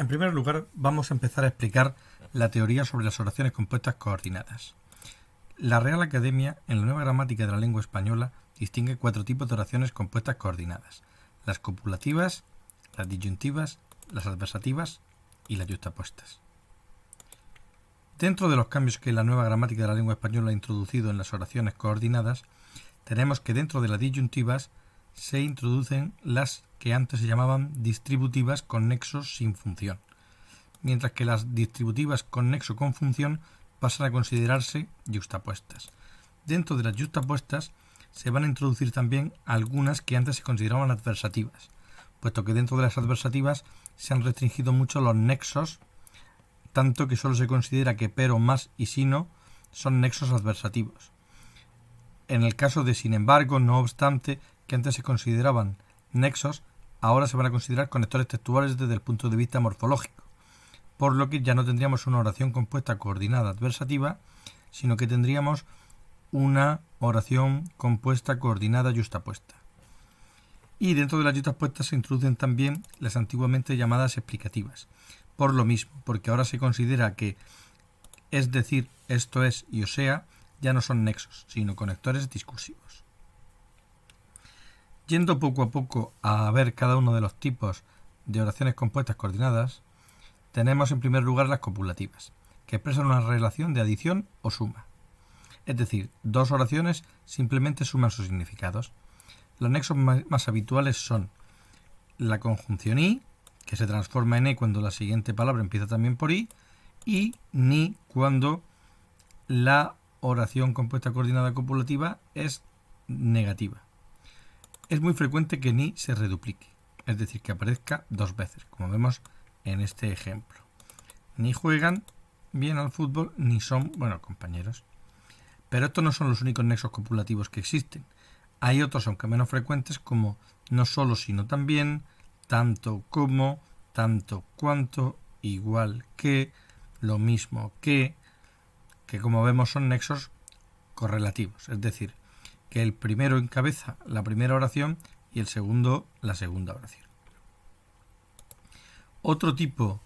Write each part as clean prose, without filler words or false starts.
En primer lugar, vamos a empezar a explicar la teoría sobre las oraciones compuestas coordinadas. La Real Academia, en la Nueva Gramática de la Lengua Española, distingue 4 tipos de oraciones compuestas coordinadas: las copulativas, las disyuntivas, las adversativas y las yuxtapuestas. Dentro de los cambios que la Nueva Gramática de la Lengua Española ha introducido en las oraciones coordinadas, tenemos que dentro de las disyuntivas se introducen las que antes se llamaban distributivas con nexos sin función, mientras que las distributivas con nexo con función pasan a considerarse yuxtapuestas. Dentro de las yuxtapuestas se van a introducir también algunas que antes se consideraban adversativas, puesto que dentro de las adversativas se han restringido mucho los nexos, tanto que solo se considera que pero, más y sino son nexos adversativos. En el caso de sin embargo, no obstante, que antes se consideraban nexos, ahora se van a considerar conectores textuales desde el punto de vista morfológico, por lo que ya no tendríamos una oración compuesta coordinada adversativa, sino que tendríamos una oración compuesta coordinada yuxtapuesta. Y dentro de las yuxtapuestas se introducen también las antiguamente llamadas explicativas, por lo mismo, porque ahora se considera que es decir, esto es y o sea, ya no son nexos, sino conectores discursivos. Yendo poco a poco a ver cada uno de los tipos de oraciones compuestas coordinadas, tenemos en primer lugar las copulativas, que expresan una relación de adición o suma. Es decir, dos oraciones simplemente suman sus significados. Los nexos más habituales son la conjunción y, que se transforma en e cuando la siguiente palabra empieza también por i, y ni cuando la oración compuesta coordinada copulativa es negativa. Es muy frecuente que ni se reduplique, es decir, que aparezca dos veces, como vemos en este ejemplo. Ni juegan bien al fútbol, ni son buenos compañeros. Pero estos no son los únicos nexos copulativos que existen. Hay otros, aunque menos frecuentes, como no solo, sino también, tanto como, tanto cuanto, igual que, lo mismo que como vemos son nexos correlativos, es decir, que el primero encabeza la primera oración y el segundo la segunda oración. Otro tipo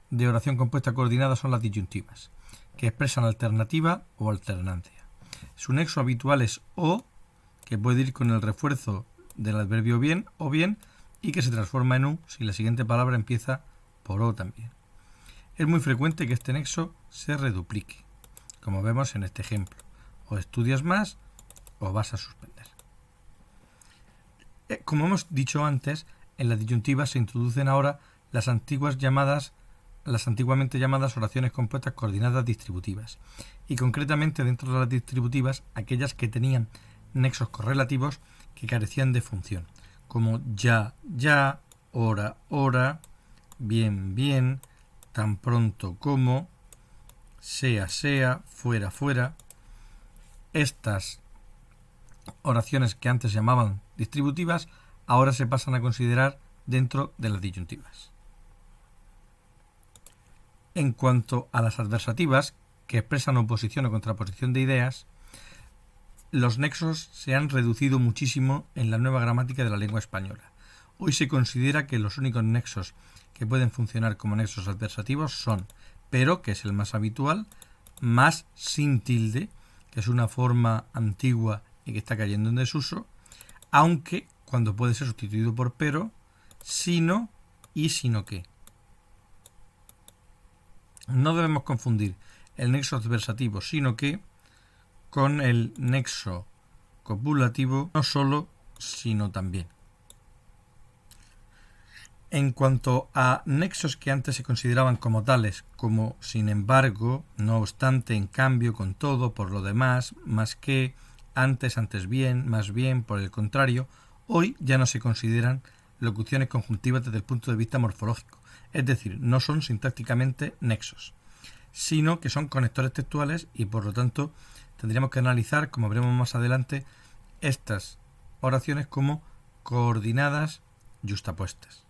de oración compuesta coordinada son las disyuntivas, que expresan alternativa o alternancia. Su nexo habitual es o, que puede ir con el refuerzo del adverbio bien o bien, y que se transforma en u si la siguiente palabra empieza por o también. Es muy frecuente que este nexo se reduplique, como vemos en este ejemplo. O estudias más o vas a suspender. Como hemos dicho antes, en las disyuntivas se introducen ahora las antiguamente llamadas oraciones compuestas coordinadas distributivas, y concretamente dentro de las distributivas aquellas que tenían nexos correlativos que carecían de función, como ya, ya, hora, hora, bien, bien, tan pronto como, sea, sea, fuera, fuera. Estas oraciones que antes se llamaban distributivas ahora se pasan a considerar dentro de las disyuntivas. En cuanto a las adversativas, que expresan oposición o contraposición de ideas, los nexos se han reducido muchísimo en la nueva gramática de la lengua española. Hoy se considera que los únicos nexos que pueden funcionar como nexos adversativos son pero, que es el más habitual, más sin tilde, que es una forma antigua y que está cayendo en desuso, aunque cuando puede ser sustituido por pero, sino y sino que. No debemos confundir el nexo adversativo sino que con el nexo copulativo no solo, sino también. En cuanto a nexos que antes se consideraban como tales, como sin embargo, no obstante, en cambio, con todo, por lo demás, más que, antes, antes bien, más bien, por el contrario, hoy ya no se consideran locuciones conjuntivas desde el punto de vista morfológico, es decir, no son sintácticamente nexos, sino que son conectores textuales y por lo tanto tendríamos que analizar, como veremos más adelante, estas oraciones como coordinadas yuxtapuestas.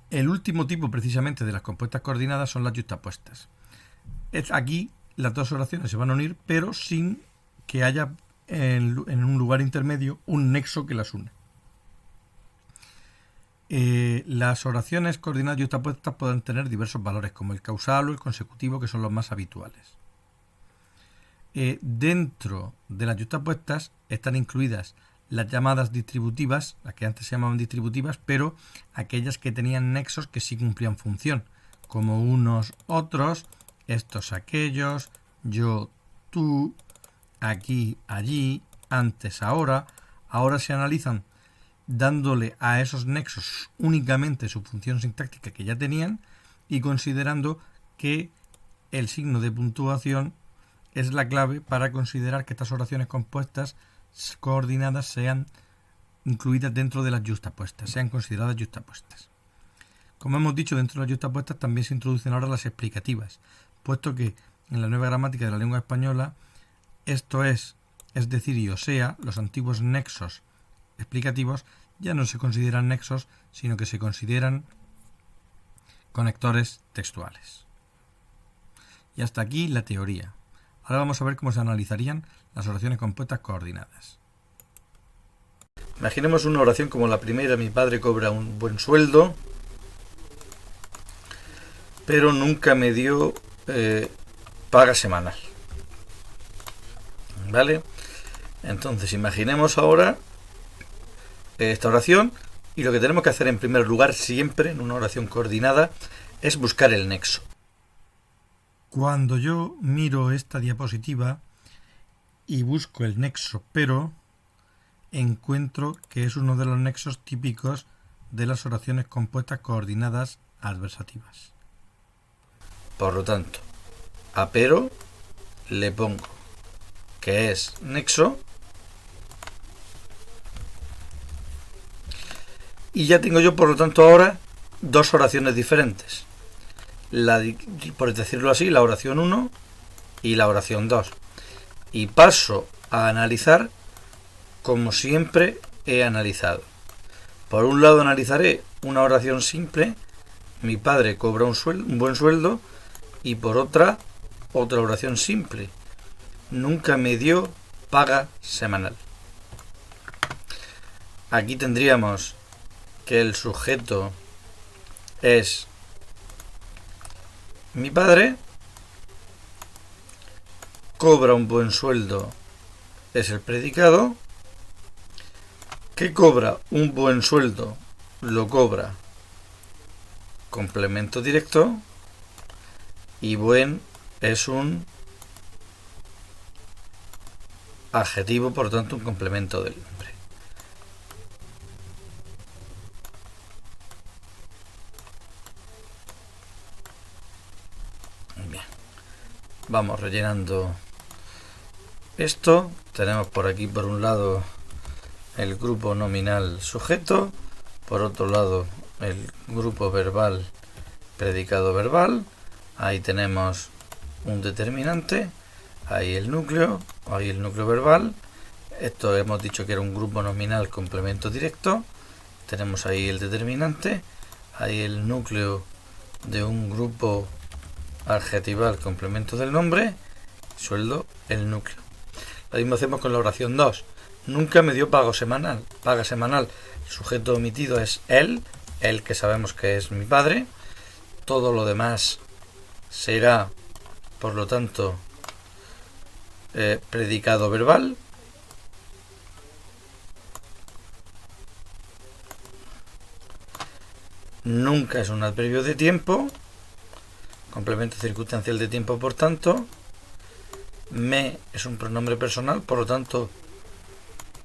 El último tipo precisamente de las compuestas coordinadas son las yuxtapuestas. Aquí las dos oraciones se van a unir, pero sin que haya en un lugar intermedio un nexo que las une. Las oraciones coordinadas yuxtapuestas pueden tener diversos valores, como el causal o el consecutivo, que son los más habituales. Dentro de las yuxtapuestas están incluidas las llamadas distributivas, las que antes se llamaban distributivas, pero aquellas que tenían nexos que sí cumplían función, como unos, otros, estos, aquellos, yo, tú, aquí, allí, antes, ahora. Ahora se analizan dándole a esos nexos únicamente su función sintáctica que ya tenían y considerando que el signo de puntuación es la clave para considerar que estas oraciones compuestas coordinadas sean incluidas dentro de las yuxtapuestas, sean consideradas yuxtapuestas. Como hemos dicho, dentro de las yuxtapuestas también se introducen ahora las explicativas, puesto que en la nueva gramática de la lengua española, esto es decir y o sea, los antiguos nexos explicativos ya no se consideran nexos, sino que se consideran conectores textuales. Y hasta aquí la teoría. Ahora vamos a ver cómo se analizarían las oraciones compuestas coordinadas. Imaginemos una oración como la primera: mi padre cobra un buen sueldo, pero nunca me dio paga semanal. ¿Vale? Entonces imaginemos ahora esta oración, y lo que tenemos que hacer en primer lugar siempre en una oración coordinada es buscar el nexo. Cuando yo miro esta diapositiva y busco el nexo pero, encuentro que es uno de los nexos típicos de las oraciones compuestas coordinadas adversativas. Por lo tanto, a pero le pongo que es nexo, y ya tengo yo, por lo tanto, ahora dos oraciones diferentes. Por decirlo así, la oración 1 y la oración 2. Y paso a analizar como siempre he analizado. Por un lado analizaré una oración simple: mi padre cobra un buen sueldo, y por otra oración simple: nunca me dio paga semanal. Aquí tendríamos que el sujeto es mi padre, cobra un buen sueldo es el predicado, que cobra un buen sueldo lo cobra complemento directo, y buen es un adjetivo, por tanto un complemento del nombre. Bien, vamos rellenando esto. Tenemos por aquí, por un lado, el grupo nominal sujeto, por otro lado el grupo verbal predicado verbal. Ahí tenemos un determinante, ahí el núcleo verbal. Esto hemos dicho que era un grupo nominal complemento directo. Tenemos ahí el determinante, ahí el núcleo de un grupo adjetival complemento del nombre, sueldo, el núcleo. Lo mismo hacemos con la oración 2. Nunca me dio paga semanal. El sujeto omitido es él que sabemos que es mi padre. Todo lo demás será, por lo tanto, predicado verbal. Nunca es un adverbio de tiempo, complemento circunstancial de tiempo, por tanto. Me es un pronombre personal, por lo tanto,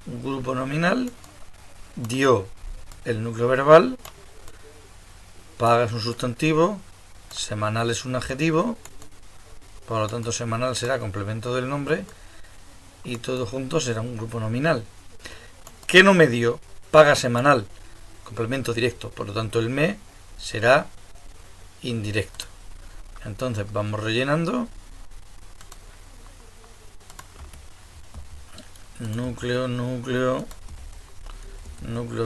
un grupo nominal. Dio, el núcleo verbal. Paga es un sustantivo. Semanal es un adjetivo. Por lo tanto, semanal será complemento del nombre. Y todo junto será un grupo nominal. ¿Qué no me dio? Paga semanal, complemento directo. Por lo tanto, el me será indirecto. Entonces vamos rellenando. Núcleo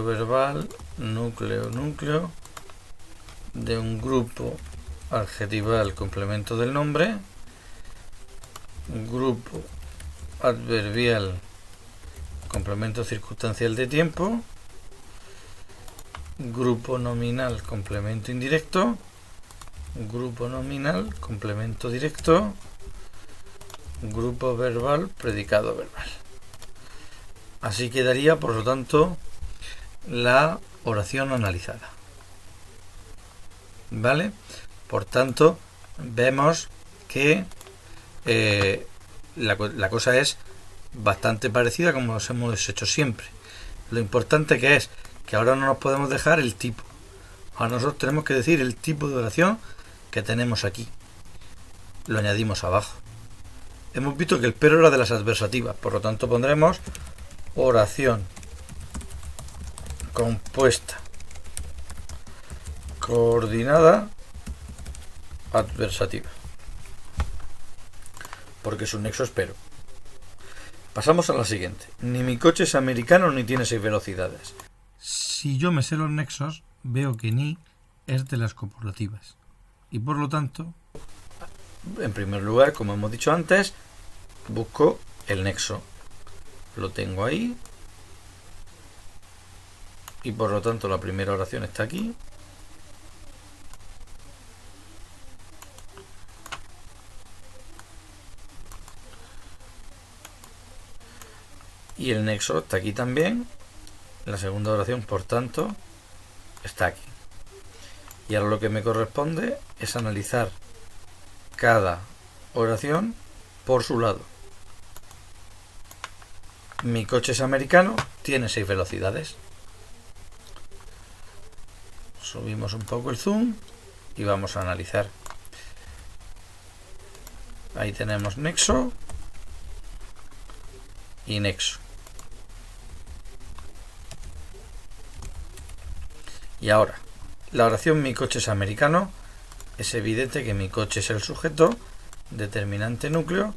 verbal, núcleo de un grupo adjetival complemento del nombre, grupo adverbial complemento circunstancial de tiempo, grupo nominal, complemento indirecto, grupo nominal, complemento directo, grupo verbal, predicado verbal. Así quedaría, por lo tanto, la oración analizada. ¿Vale? Por tanto, vemos que la cosa es bastante parecida como los hemos hecho siempre. Lo importante que es que ahora no nos podemos dejar el tipo. Ahora nosotros tenemos que decir el tipo de oración que tenemos aquí. Lo añadimos abajo. Hemos visto que el pero era de las adversativas, por lo tanto pondremos oración compuesta coordinada adversativa, porque es un nexo espero. Pasamos a la siguiente. Ni mi coche es americano ni tiene 6 velocidades. Si yo me sé los nexos, veo que ni es de las copulativas y por lo tanto, en primer lugar, como hemos dicho antes, busco el nexo. Lo tengo ahí y por lo tanto la primera oración está aquí. Y el nexo está aquí también. La segunda oración, por tanto, está aquí. Y ahora lo que me corresponde es analizar cada oración por su lado. Mi coche es americano, tiene 6 velocidades. Subimos un poco el zoom y vamos a analizar. Ahí tenemos nexo y nexo. Y ahora, la oración mi coche es americano, es evidente que mi coche es el sujeto, determinante núcleo,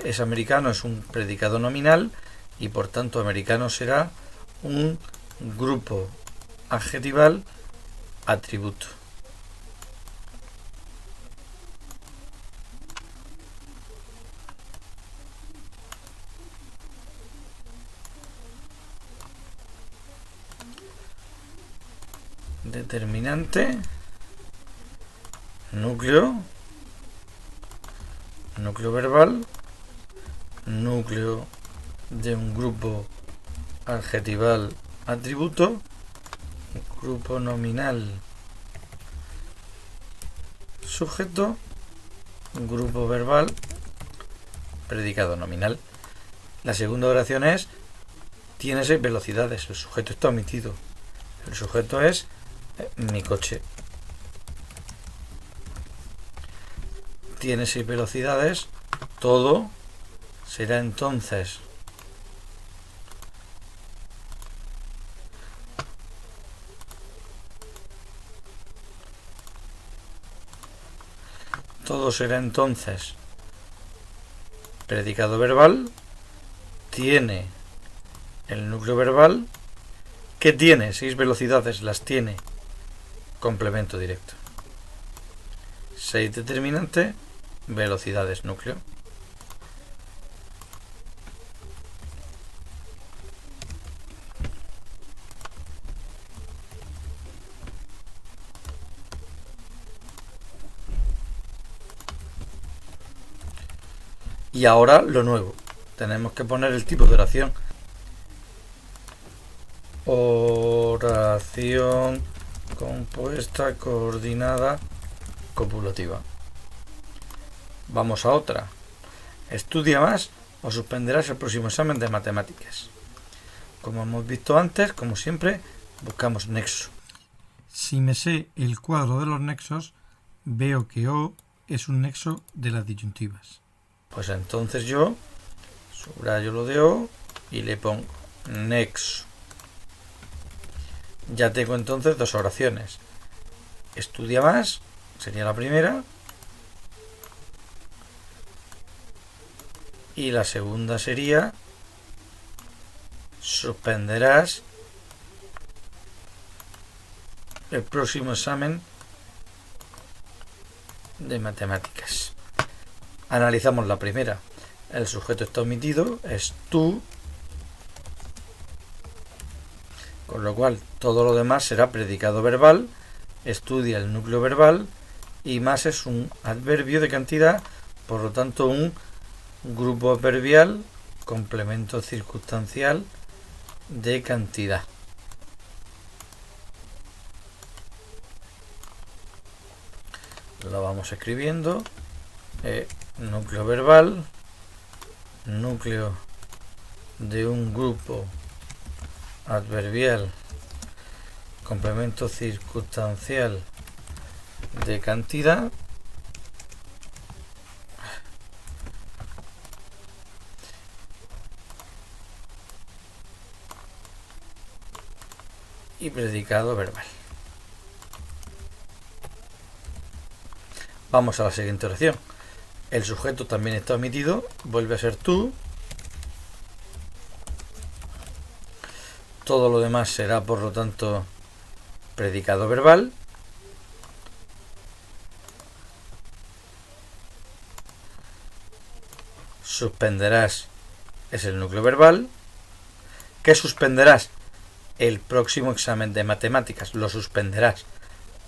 es americano, es un predicado nominal y por tanto americano será un grupo adjetival atributo. Determinante núcleo verbal, núcleo de un grupo adjetival atributo, grupo nominal sujeto, grupo verbal predicado nominal. La segunda oración es tiene 6 velocidades, el sujeto está omitido, el sujeto es mi coche. Tiene 6 velocidades, todo será entonces predicado verbal, tiene el núcleo verbal, que tiene 6 velocidades, las tiene complemento directo. 6 determinante, velocidades núcleo. Y ahora lo nuevo. Tenemos que poner el tipo de oración. Oración compuesta, coordinada, copulativa. Vamos a otra. Estudia más o suspenderás el próximo examen de matemáticas. Como hemos visto antes, como siempre, buscamos nexo. Si me sé el cuadro de los nexos, veo que O es un nexo de las disyuntivas. Pues entonces yo subrayo lo de O y le pongo nexo. Ya tengo entonces 2 oraciones. Estudia más, sería la primera. Y la segunda sería suspenderás el próximo examen de matemáticas. Analizamos la primera. El sujeto está omitido, es tú. con lo cual todo lo demás será predicado verbal, estudia el núcleo verbal, y más es un adverbio de cantidad, por lo tanto un grupo adverbial, complemento circunstancial de cantidad. Lo vamos escribiendo. Núcleo verbal, núcleo de un grupo adverbial, complemento circunstancial de cantidad, y predicado verbal. Vamos a la siguiente oración. El sujeto también está omitido, vuelve a ser tú. Todo lo demás será, por lo tanto, predicado verbal. Suspenderás es el núcleo verbal. ¿Qué suspenderás? El próximo examen de matemáticas. Lo suspenderás.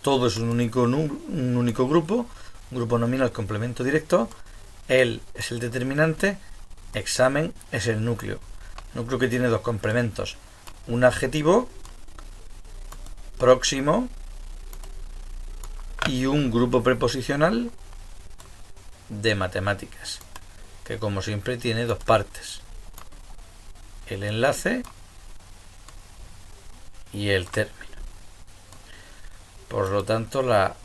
Todo es un único grupo. Grupo nominal, complemento directo. Él es el determinante. Examen es el núcleo. Núcleo que tiene dos complementos. Un adjetivo próximo y un grupo preposicional de matemáticas, que como siempre tiene dos partes: el enlace y el término. Por lo tanto, la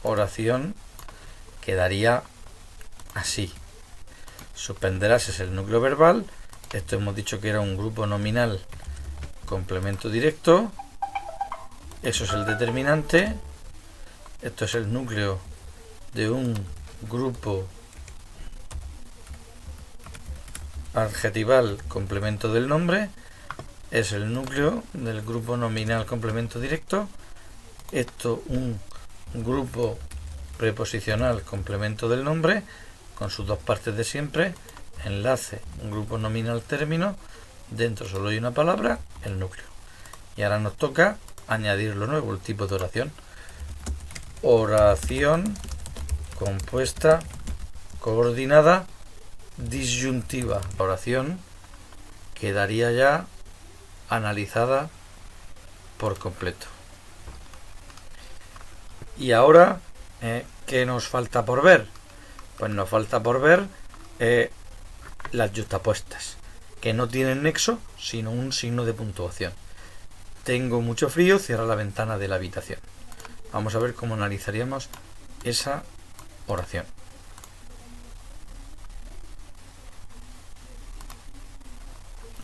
oración quedaría así. Suspenderás es el núcleo verbal. Esto hemos dicho que era un grupo nominal, complemento directo. Eso es el determinante. Esto es el núcleo de un grupo adjetival, complemento del nombre. Es el núcleo del grupo nominal, complemento directo. Esto un grupo preposicional, complemento del nombre, con sus dos partes de siempre. Enlace, un grupo nominal, término. Dentro solo hay una palabra, el núcleo. Y ahora nos toca añadir lo nuevo, el tipo de oración. Oración compuesta, coordinada, disyuntiva. La oración quedaría ya analizada por completo. Y ahora, ¿qué nos falta por ver? Pues nos falta por ver las yuxtapuestas, que no tienen nexo, sino un signo de puntuación. Tengo mucho frío, cierra la ventana de la habitación. Vamos a ver cómo analizaríamos esa oración.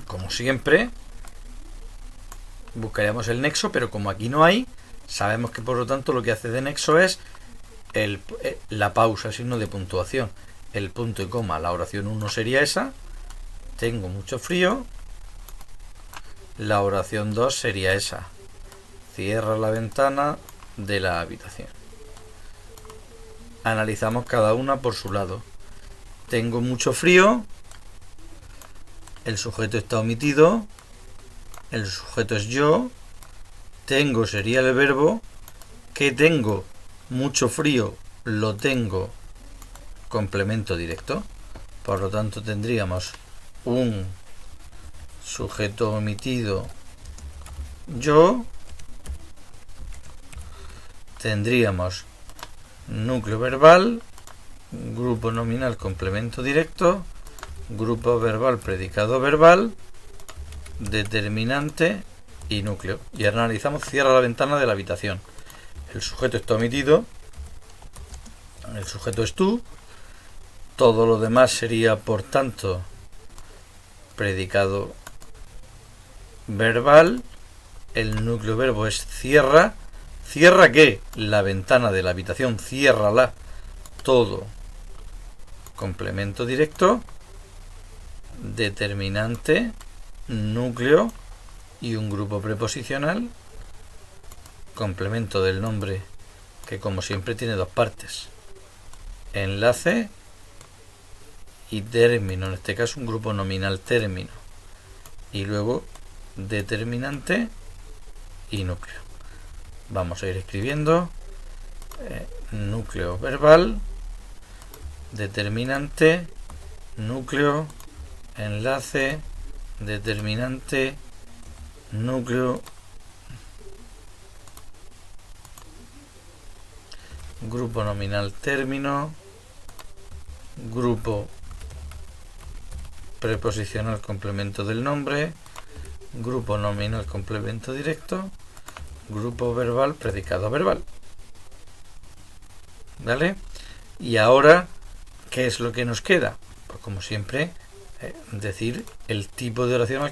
Como siempre, buscaríamos el nexo, pero como aquí no hay, sabemos que por lo tanto lo que hace de nexo es la pausa, el signo de puntuación, el punto y coma. La oración 1 sería esa: tengo mucho frío. La oración 2 sería esa: cierra la ventana de la habitación. Analizamos cada una por su lado. Tengo mucho frío. El sujeto está omitido. El sujeto es yo. Tengo sería el verbo. ¿Qué tengo? Mucho frío. Lo tengo. Complemento directo. Por lo tanto tendríamos un sujeto omitido, yo. Tendríamos núcleo verbal, grupo nominal, complemento directo, grupo verbal, predicado verbal, determinante y núcleo. Y ahora analizamos: cierra la ventana de la habitación. El sujeto está omitido. El sujeto es tú. Todo lo demás sería, por tanto, predicado verbal. El núcleo verbo es cierra. ¿Cierra qué? La ventana de la habitación. Ciérrala. Todo. Complemento directo. Determinante. Núcleo. Y un grupo preposicional. Complemento del nombre, que como siempre tiene dos partes: enlace y término. En este caso un grupo nominal, término. Y luego determinante y núcleo. Vamos a ir escribiendo núcleo verbal, determinante, núcleo, enlace, determinante, núcleo, grupo nominal término, grupo preposicional complemento del nombre, grupo nominal complemento directo, grupo verbal predicado verbal. ¿Vale? Y ahora, ¿qué es lo que nos queda? Pues como siempre, decir el tipo de oración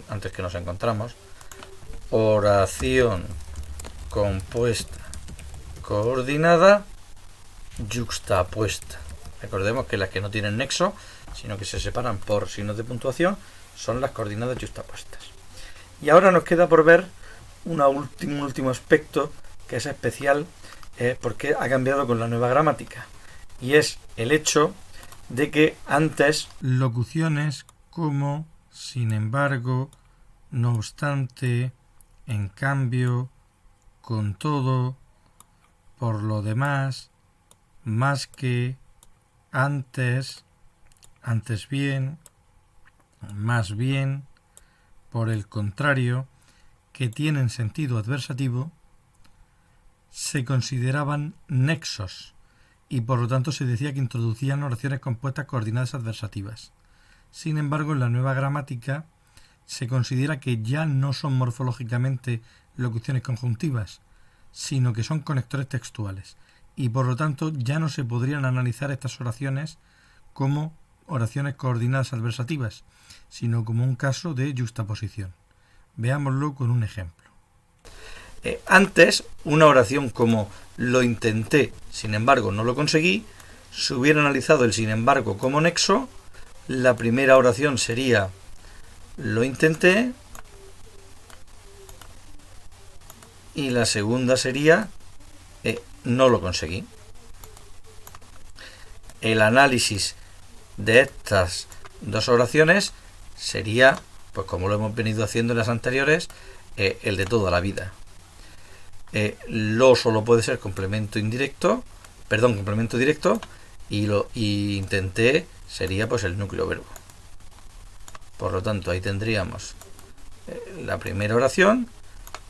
antes que nos encontramos. Oración compuesta coordinada yuxtapuesta. Recordemos que las que no tienen nexo, sino que se separan por signos de puntuación, son las coordinadas yuxtapuestas. Y ahora nos queda por ver un último aspecto que es especial porque ha cambiado con la nueva gramática, y es el hecho de que antes locuciones como sin embargo, no obstante, en cambio, con todo, por lo demás, más que, antes, antes bien, más bien, por el contrario, que tienen sentido adversativo, se consideraban nexos y por lo tanto se decía que introducían oraciones compuestas coordinadas adversativas. Sin embargo, en la nueva gramática se considera que ya no son morfológicamente locuciones conjuntivas, sino que son conectores textuales y por lo tanto ya no se podrían analizar estas oraciones como oraciones coordinadas adversativas, sino como un caso de yuxtaposición. Veámoslo con un ejemplo. Antes, una oración como lo intenté, sin embargo no lo conseguí, se hubiera analizado el sin embargo como nexo. La primera oración sería lo intenté y la segunda sería no lo conseguí. El análisis de estas dos oraciones sería, pues como lo hemos venido haciendo en las anteriores, el de toda la vida. Lo solo puede ser complemento directo, y intenté sería pues el núcleo verbo. Por lo tanto, ahí tendríamos la primera oración,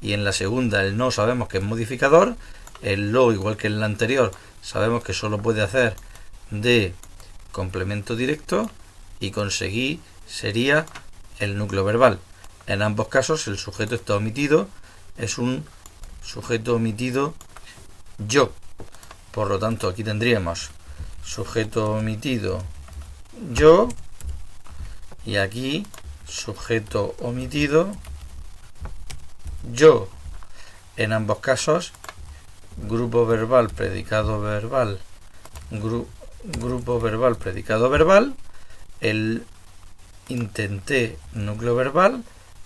y en la segunda el no sabemos que es modificador, el lo, igual que en la anterior, sabemos que solo puede hacer de complemento directo, y conseguí sería el núcleo verbal. En ambos casos el sujeto está omitido, es un sujeto omitido yo. Por lo tanto, aquí tendríamos sujeto omitido yo, y aquí sujeto omitido yo. En ambos casos, grupo verbal, predicado verbal, grupo verbal, predicado verbal, el intenté, núcleo verbal,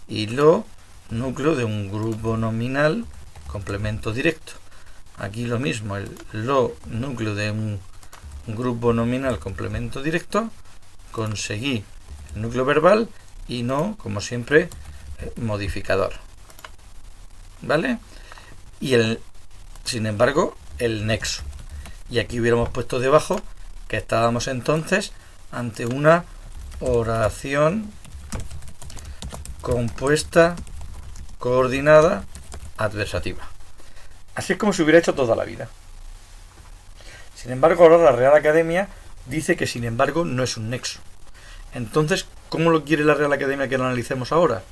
y lo, núcleo de un grupo nominal, complemento directo. Aquí lo mismo, el lo, núcleo de un grupo nominal, complemento directo, conseguí el núcleo verbal, y no, como siempre, modificador. ¿Vale? Y sin embargo, el nexo. Y aquí hubiéramos puesto debajo que estábamos entonces ante una oración compuesta, coordinada, adversativa. Así es como se hubiera hecho toda la vida. Sin embargo, ahora la Real Academia dice que sin embargo no es un nexo. Entonces, ¿cómo lo quiere la Real Academia que lo analicemos ahora?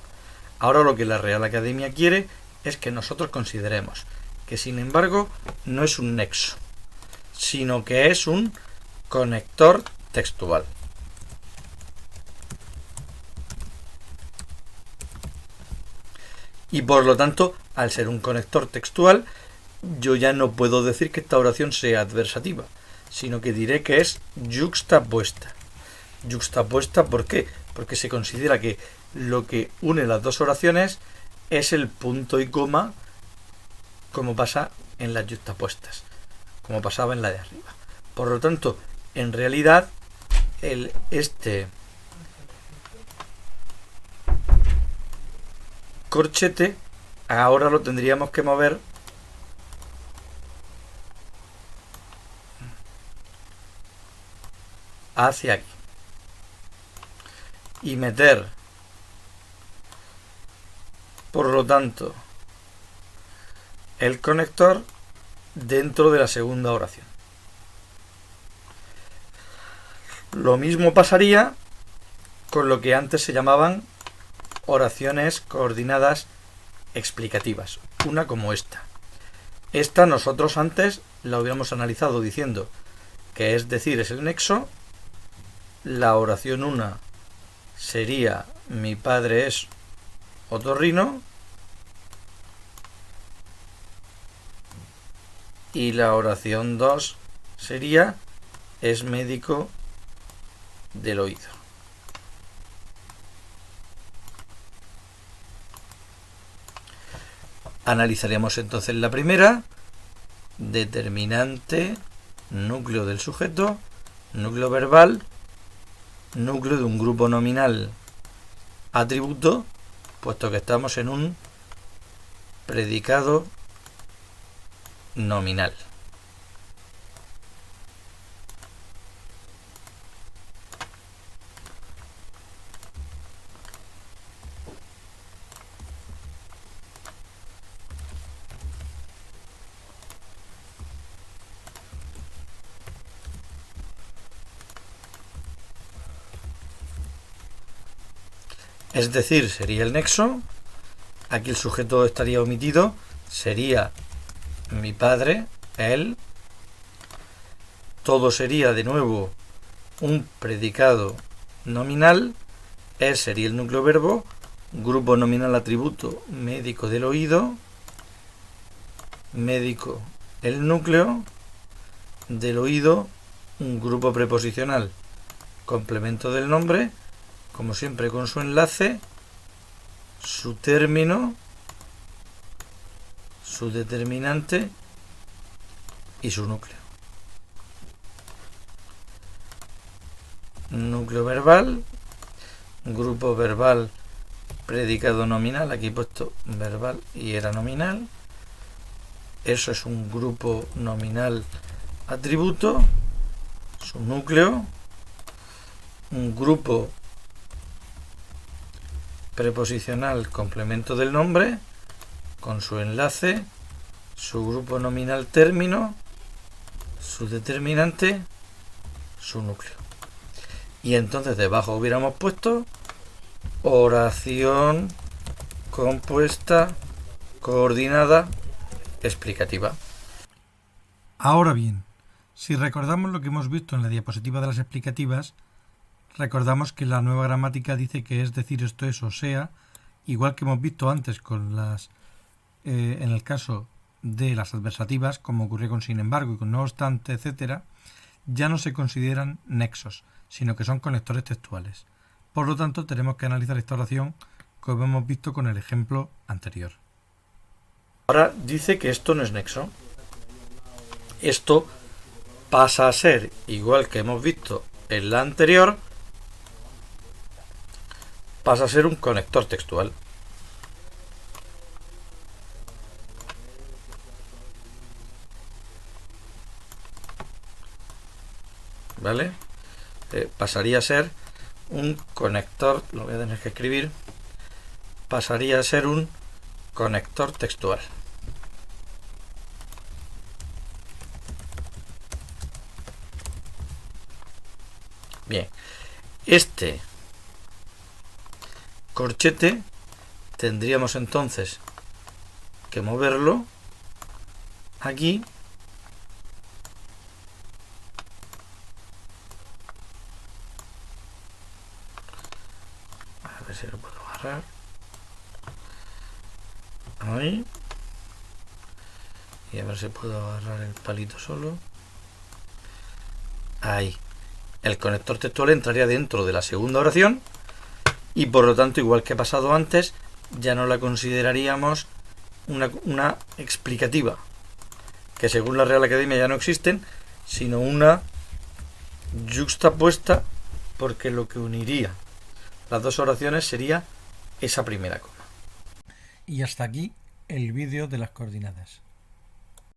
Ahora lo que la Real Academia quiere es que nosotros consideremos que sin embargo no es un nexo, sino que es un conector textual. Y por lo tanto, al ser un conector textual, yo ya no puedo decir que esta oración sea adversativa, sino que diré que es yuxtapuesta. Yuxtapuesta, ¿por qué? Porque se considera que lo que une las dos oraciones es el punto y coma, como pasa en las yuxtapuestas, como pasaba en la de arriba. Por lo tanto, en realidad, este corchete ahora lo tendríamos que mover hacia aquí y meter, por lo tanto, el conector dentro de la segunda oración. Lo mismo pasaría con lo que antes se llamaban oraciones coordinadas explicativas, una como esta. Esta nosotros antes la hubiéramos analizado diciendo que es decir, es el nexo. La oración 1 sería mi padre es otorrino y la oración 2 sería es médico del oído. Analizaremos entonces la primera, determinante, núcleo del sujeto, núcleo verbal, núcleo de un grupo nominal, atributo, puesto que estamos en un predicado nominal. Es decir, sería el nexo. Aquí el sujeto estaría omitido. Sería mi padre, él. Todo sería de nuevo un predicado nominal. Es sería el núcleo verbo. Grupo nominal atributo médico del oído. Médico el núcleo del oído. Un grupo preposicional complemento del nombre. Como siempre con su enlace, su término, su determinante y su núcleo. Núcleo verbal, grupo verbal predicado nominal, aquí he puesto verbal y era nominal. Eso es un grupo nominal atributo, su núcleo, un grupo preposicional complemento del nombre con su enlace, su grupo nominal término, su determinante, su núcleo. Y entonces debajo hubiéramos puesto oración compuesta coordinada explicativa. Ahora bien, si recordamos lo que hemos visto en la diapositiva de las explicativas, recordamos que la nueva gramática dice que es decir, esto es o sea, igual que hemos visto antes con las en el caso de las adversativas, como ocurrió con sin embargo y con no obstante, etcétera, ya no se consideran nexos, sino que son conectores textuales. Por lo tanto, tenemos que analizar esta oración como hemos visto con el ejemplo anterior. Ahora dice que esto no es nexo. Esto pasa a ser, igual que hemos visto en la anterior, pasa a ser un conector textual. ¿Vale? Pasaría a ser un conector, lo voy a tener que escribir, pasaría a ser un conector textual. Bien, este corchete tendríamos entonces que moverlo aquí a ver si lo puedo agarrar ahí y a ver si puedo agarrar el palito solo ahí. El conector textual entraría dentro de la segunda oración y por lo tanto, igual que ha pasado antes, ya no la consideraríamos una explicativa, que según la Real Academia ya no existen, sino una yuxtapuesta, porque lo que uniría las dos oraciones sería esa primera coma. Y hasta aquí el vídeo de las coordenadas.